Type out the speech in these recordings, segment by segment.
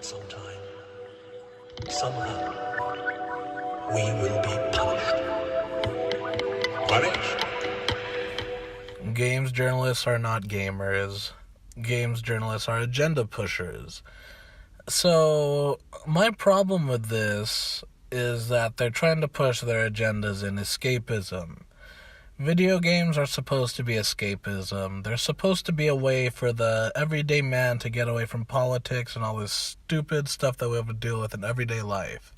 sometime, somehow, we will be punished. Punished? Games journalists are not gamers. Games journalists are agenda pushers. So, my problem with this is that they're trying to push their agendas in escapism. Video games are supposed to be escapism. They're supposed to be a way for the everyday man to get away from politics and all this stupid stuff that we have to deal with in everyday life.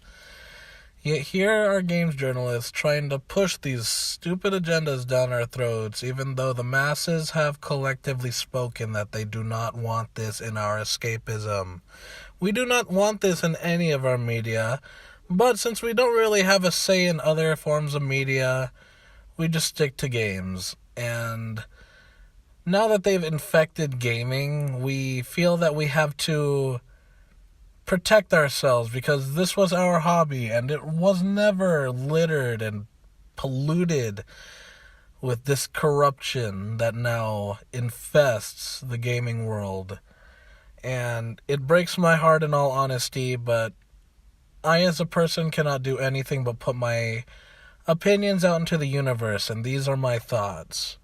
Yet here are games journalists trying to push these stupid agendas down our throats, even though the masses have collectively spoken that they do not want this in our escapism. We do not want this in any of our media, but since we don't really have a say in other forms of media, we just stick to games. And now that they've infected gaming, we feel that we have to protect ourselves because this was our hobby and it was never littered and polluted with this corruption that now infests the gaming world. And it breaks my heart in all honesty, but I as a person cannot do anything but put my opinions out into the universe, and these are my thoughts.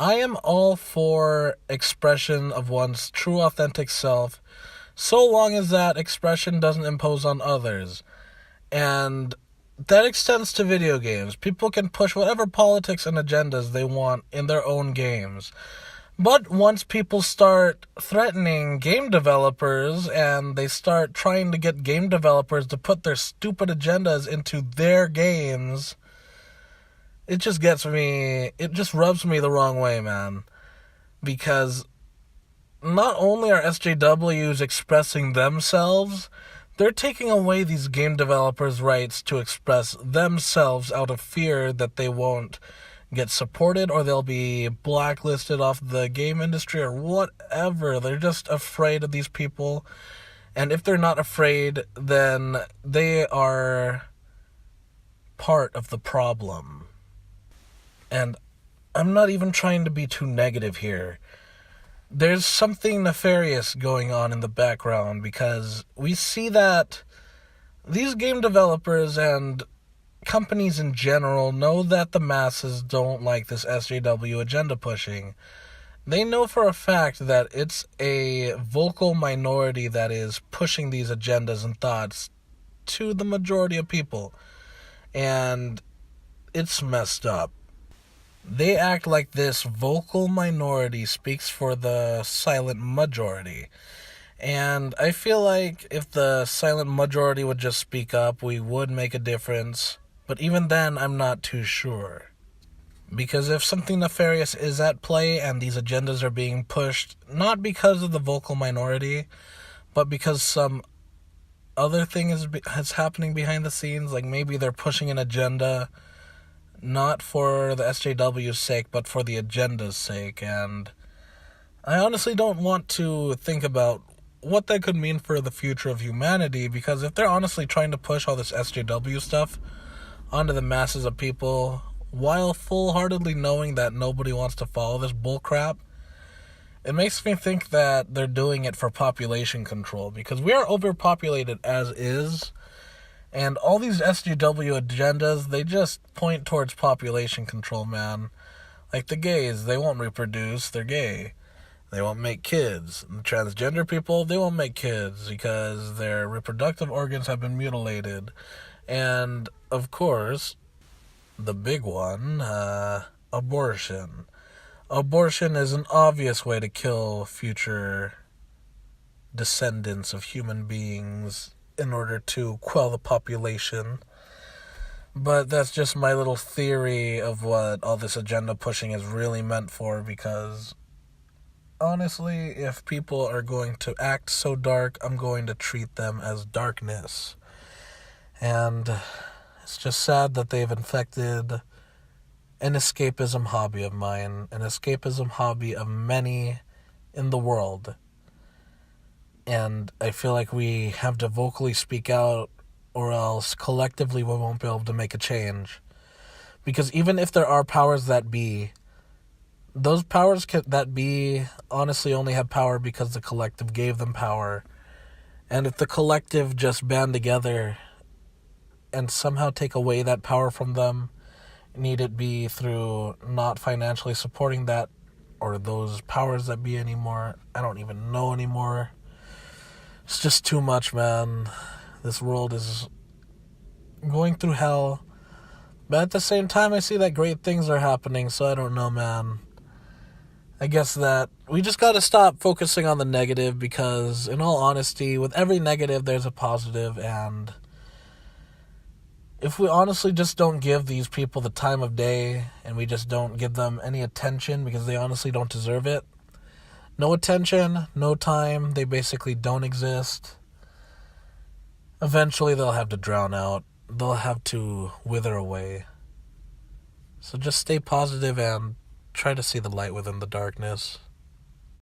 I am all for expression of one's true authentic self, so long as that expression doesn't impose on others. And that extends to video games. People can push whatever politics and agendas they want in their own games. But once people start threatening game developers and they start trying to get game developers to put their stupid agendas into their games, it just rubs me the wrong way, man. Because not only are SJWs expressing themselves, they're taking away these game developers' rights to express themselves out of fear that they won't get supported or they'll be blacklisted off the game industry or whatever. They're just afraid of these people. And if they're not afraid, then they are part of the problem. And I'm not even trying to be too negative here. There's something nefarious going on in the background because we see that these game developers and companies in general know that the masses don't like this SJW agenda pushing. They know for a fact that it's a vocal minority that is pushing these agendas and thoughts to the majority of people. And it's messed up. They act like this vocal minority speaks for the silent majority. And I feel like if the silent majority would just speak up, we would make a difference. But even then, I'm not too sure. Because if something nefarious is at play and these agendas are being pushed, not because of the vocal minority, but because some other thing is happening behind the scenes, like maybe they're pushing an agenda not for the SJW's sake, but for the agenda's sake. And I honestly don't want to think about what that could mean for the future of humanity, because if they're honestly trying to push all this SJW stuff onto the masses of people, while full-heartedly knowing that nobody wants to follow this bullcrap, it makes me think that they're doing it for population control, because we are overpopulated as is. And all these SJW agendas, they just point towards population control, man. Like the gays, they won't reproduce, they're gay. They won't make kids. And the transgender people, they won't make kids because their reproductive organs have been mutilated. And, of course, the big one, abortion. Abortion is an obvious way to kill future descendants of human beings in order to quell the population. But that's just my little theory of what all this agenda pushing is really meant for, because honestly, if people are going to act so dark, I'm going to treat them as darkness. And it's just sad that they've infected an escapism hobby of mine, an escapism hobby of many in the world. And I feel like we have to vocally speak out, or else collectively we won't be able to make a change. Because even if there are powers that be, those powers that be honestly only have power because the collective gave them power. And if the collective just band together and somehow take away that power from them, need it be through not financially supporting that or those powers that be anymore, I don't even know anymore. It's just too much, man. This world is going through hell. But at the same time, I see that great things are happening, so I don't know, man. I guess that we just gotta stop focusing on the negative, because in all honesty, with every negative, there's a positive, and if we honestly just don't give these people the time of day, and we just don't give them any attention, because they honestly don't deserve it, no attention, no time, they basically don't exist, eventually they'll have to drown out. They'll have to wither away. So just stay positive and try to see the light within the darkness.